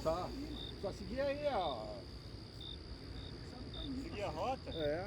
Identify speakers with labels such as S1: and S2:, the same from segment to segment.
S1: passar. Só seguir aí, ó.
S2: Seguir a rota?
S1: É.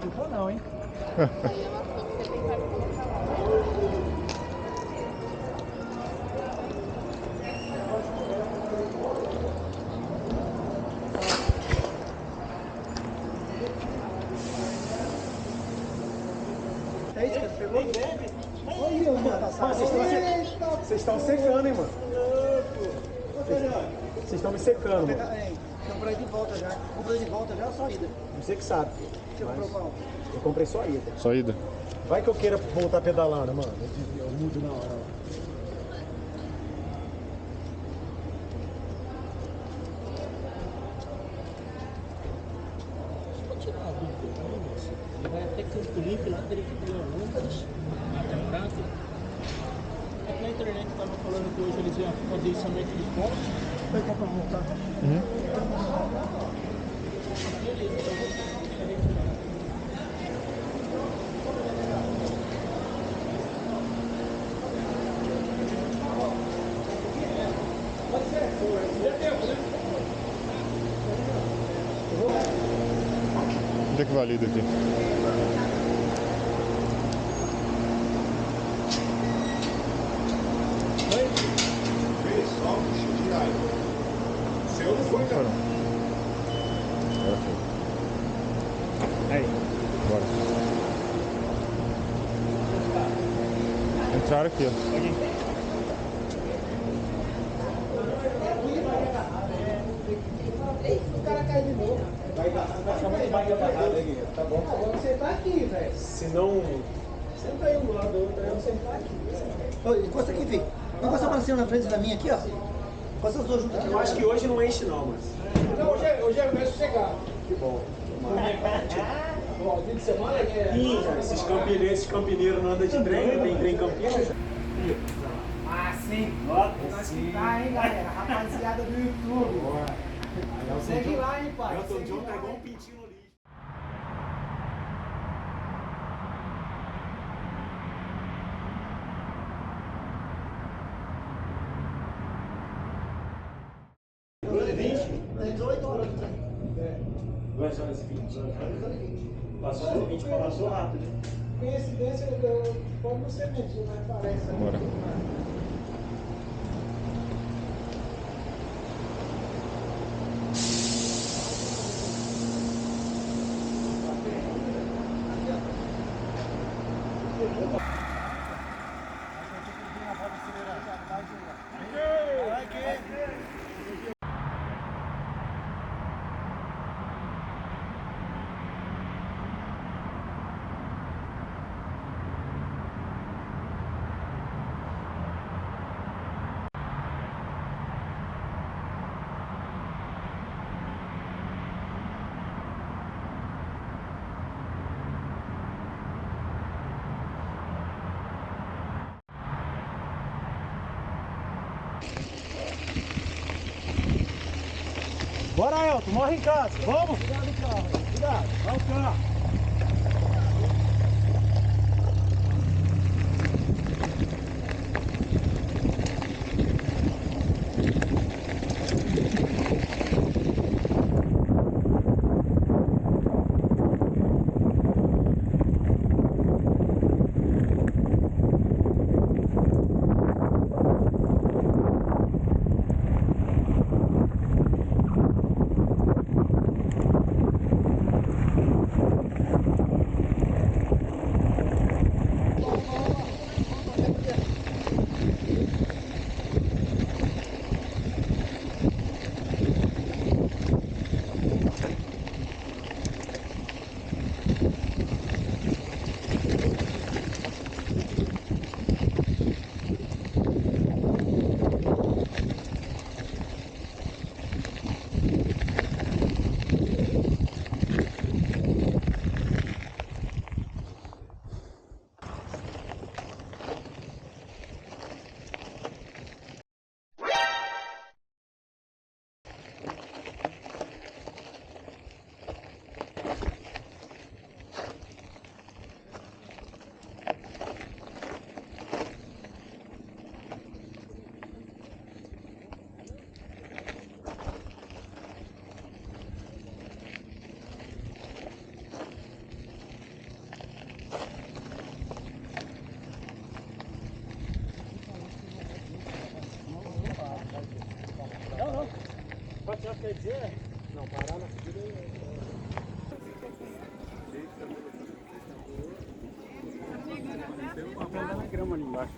S2: Não vou não, hein?
S3: Aí ela falou que você tentar colocar lá.
S2: É isso que você pegou? Olha, mano. Vocês estão secando, hein, mano? Vocês estão me secando, mano.
S4: Comprei de volta já. Comprei de volta já, só ida.
S2: Você que sabe.
S4: Você comprou qual?
S2: Eu comprei só ida.
S1: Só ida.
S2: Vai que eu queira voltar pedalando, mano. Eu mudo na hora.
S5: Vou tirar uma dúvida também, moça. Ele vai até Campo Limpo, lá teria que pegar ônibus até Prata. É que na internet estava falando que hoje eles iam fazer isso somente de pontos.
S4: Foi comprar um voltar.
S5: Beleza, então eu vou retirar.
S1: Onde é que valida aqui? Não foram. Agora foi.
S2: Aí.
S1: Bora. Entraram aqui, ó.
S2: Pode ir.
S4: O cara cai de novo.
S2: Vai aqui. Tá bom?
S4: Vamos sentar aqui, velho.
S2: Se não...
S4: Senta aí um do lado do outro, vamos sentar aqui. Ô, encosta aqui, filho. Encosta pra cima na frente da minha aqui, ó. Encosta as duas juntas aqui.
S2: Eu acho que hoje não enche não, mas...
S4: Não, hoje é mais sossegado.
S2: Que bom. Fim de semana é. Esses campineiros não andam de trem, não tem trem em Campinas.
S6: Ah, sim. Nós que tá, hein, galera? Rapaziada do YouTube. Segue lá, hein, pai.
S2: Elton John tá igual um pintinho no lixo.
S4: Tem 18 horas de trem.
S2: 2 horas e 20. Passou horas e 20, passou rápido.
S6: Coincidência, pode não ser mentira, mas parece.
S1: Bora.
S2: Bora, Elton, morre em casa. Vamos? Cuidado no carro. Cuidado. Vai o carro. Já quer dizer? Não, parar na fila Tem uma pedra na grama ali embaixo.